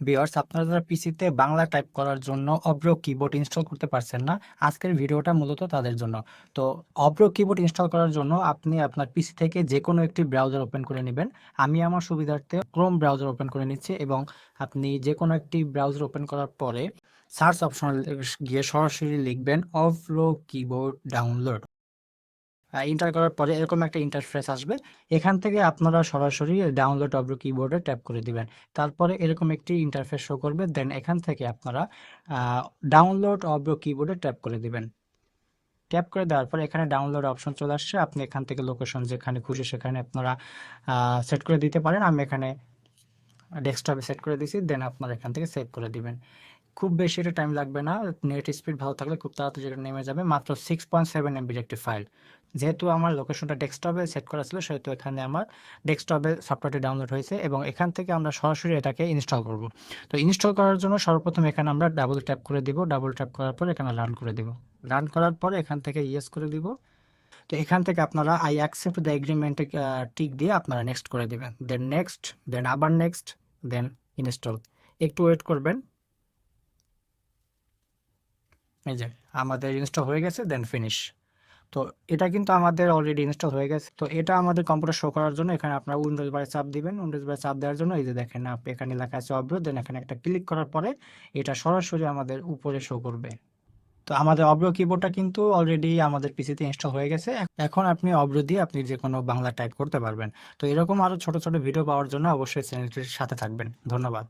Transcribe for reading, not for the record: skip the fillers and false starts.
Viewers, আপনারা যারা পিসিতে বাংলা টাইপ করার জন্য অব্রো কিবোর্ড ইনস্টল করতে পারছেন না, আজকের ভিডিওটা মূলত তাদের জন্য। তো অব্রো কিবোর্ড ইনস্টল করার জন্য আপনি আপনার পিসি থেকে যে কোনো একটি ব্রাউজার ওপেন করে নেবেন। আমি আমার সুবিধার্থে ক্রোম ব্রাউজার ওপেন করে নিচ্ছি, এবং আপনি যে কোনো একটি ব্রাউজার ওপেন করার পরে সার্চ অপশনে গিয়ে সরাসরি লিখবেন অব্রো কিবোর্ড ডাউনলোড। এন্টার করার পরে এরকম একটা ইন্টারফেস আসবে। এখান থেকে আপনারা সরাসরি ডাউনলোড অব্রো কিবোর্ডে ট্যাপ করে দিবেন। তারপরে এরকম একটি ইন্টারফেস শো করবে, দেন এখান থেকে আপনারা ডাউনলোড অব্রো কিবোর্ডে ট্যাপ করে দিবেন। ট্যাপ করে দেওয়ার পর এখানে ডাউনলোড অপশন চলে আসছে। আপনি এখান থেকে লোকেশন যেখানে খুশি সেখানে আপনারা সেট করে দিতে পারেন। আমি এখানে ডেস্কটপে সেট করে দিছি, দেন আপনারা এখান থেকে সেভ করে দিবেন। খুব বেশি এটা টাইম লাগবে না, নেট স্পিড ভালো থাকলে খুব তাড়াতাড়ি এটা নেমে যাবে। মাত্র 6.7 MBর একটি ফাইল। যেহেতু আমার লোকেশনটা ডেস্কটপে সেট করা ছিল, সেহেতু এখানে আমার ডেস্কটপে সফটওয়্যারটি ডাউনলোড হয়েছে, এবং এখান থেকে আমরা সরাসরি এটাকে ইনস্টল করব। তো ইনস্টল করার জন্য সর্বপ্রথম এখানে আমরা ডাবল ট্যাপ করে দিব। ডাবল ট্যাপ করার পর এখানে রান করে দিব। রান করার পরে এখান থেকে ইয়েস করে দিব। তো এখান থেকে আপনারা আই অ্যাকসেপ্ট দ্য এগ্রিমেন্টে টিক দিয়ে আপনারা নেক্সট করে দিবেন, দেন নেক্সট, দেন আবার নেক্সট, দেন ইনস্টল। একটু ওয়েট করবেন। এই যে আমাদের ইনস্টল হয়ে গেছে, দেন ফিনিশ। তো এটা কিন্তু আমাদের অলরেডি ইনস্টল হয়ে গেছে। তো এটা আমাদের কম্পিউটার শো করার জন্য এখানে আপনারা উইন্ডোজ বারে চাপ দিবেন। উইন্ডোজ বারে চাপ দেওয়ার জন্য এই যে দেখেন এখানে লেখা আছে অব্রো, দেন এখানে একটা ক্লিক করার পরে এটা সরাসরি আমাদের উপরে শো করবে। তো আমাদের অব্রো কিবোর্ডটা কিন্তু অলরেডি আমাদের পিসিতে ইনস্টল হয়ে গেছে। এখন আপনি অব্রো দিয়ে আপনি যে কোনো বাংলা টাইপ করতে পারবেন। তো এরকম আরও ছোট ছোট ভিডিও পাওয়ার জন্য অবশ্যই চ্যানেলটির সাথে থাকবেন। ধন্যবাদ।